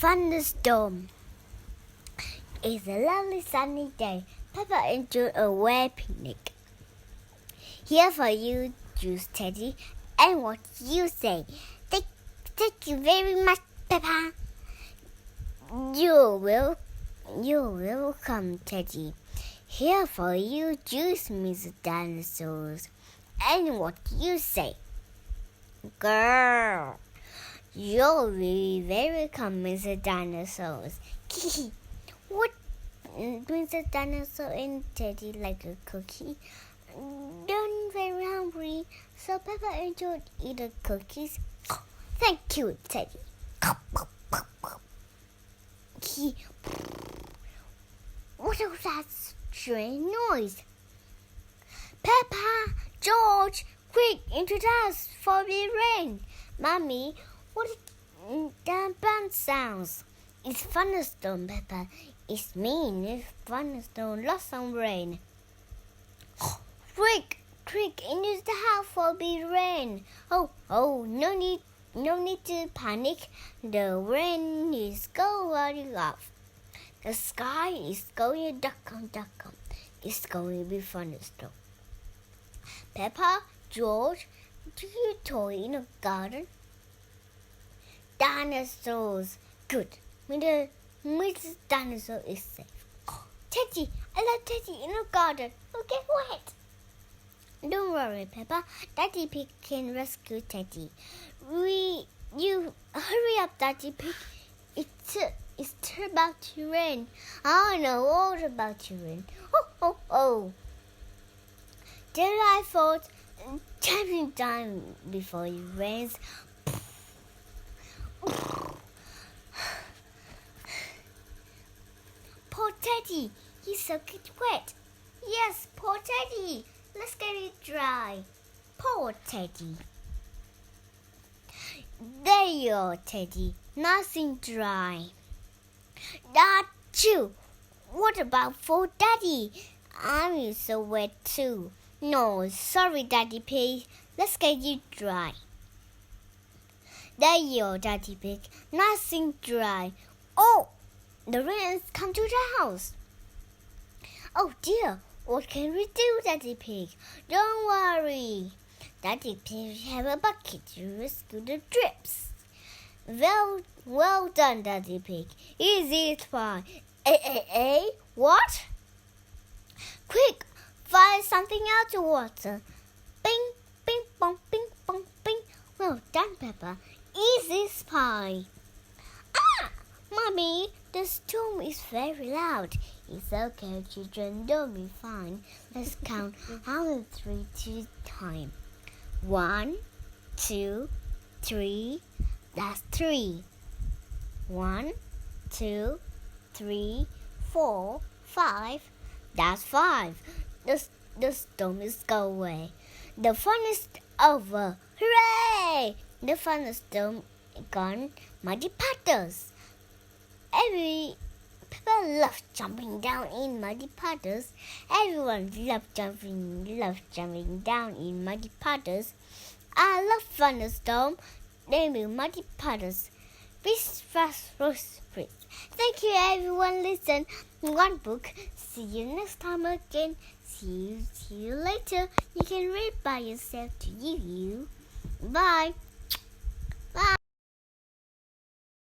thunderstorm. It's a lovely sunny day. Peppa enjoyed a wet picnic. Here for you, Juice Teddy, and what you say. Thank you very much, Peppa. You're welcome, Teddy. Here for you, Juice Mr. Dinosaurs, and what you say. Girl, you're really very welcome, Mr. Dinosaurs. What? Mr. Dinosaur and Teddy like a cookie. Don't very hungry, so Peppa enjoyed eating cookies. Thank you, Teddy. What was that strange noise? Peppa, George, quick into the house for the rain. Mommy, what is that band sounds? It's thunderstorm, Peppa. It's mean if thunderstorm lost some rain. Quick into the house for the rain. Oh, no need to panic. The rain is going off. The sky is going duck on. It's going to be thunderstorm. Peppa, George, do you toy in the garden? Dinosaurs. Good. Mrs. Dinosaur is safe. Teddy, I love Teddy in the garden. Okay, wait. Don't worry, Peppa. Daddy Pig can rescue Teddy. You hurry up, Daddy Pig. It's about to rain. I know all about to rain. Oh. Then I thought, jumping down before it rains. Poor Teddy, he's so wet. Yes, poor Teddy. Let's get it dry. Poor Teddy. There you are, Teddy. Nothing dry. Achoo! What about for Daddy? I'm so wet too. No, sorry, Daddy Pig. Let's get you dry. There you are, Daddy Pig. Nothing dry. Oh! The rain has come to the house. Oh dear, what can we do, Daddy Pig? Don't worry. Daddy Pig have a bucket to rescue the drips. Well done, Daddy Pig. Easy as pie. What? Quick, fire something out of water. Bing, bing, bong, bing, bong, bing. Well done, Peppa. Easy as pie. Mommy, the storm is very loud. It's okay, children. Don't be fine. Let's count on 3 to time. 1, 2, 3. That's 3. 1, 2, 3, 4, 5. That's 5. The storm is going away. The fun is over. Hooray! The fun is storm gone. Muddy puddles. People love jumping down in muddy puddles. Everyone loves jumping down in muddy puddles. I love thunderstorm. They make muddy puddles. Thank you, everyone. Listen, one book. See you next time again. See you later. You can read by yourself to you. Bye.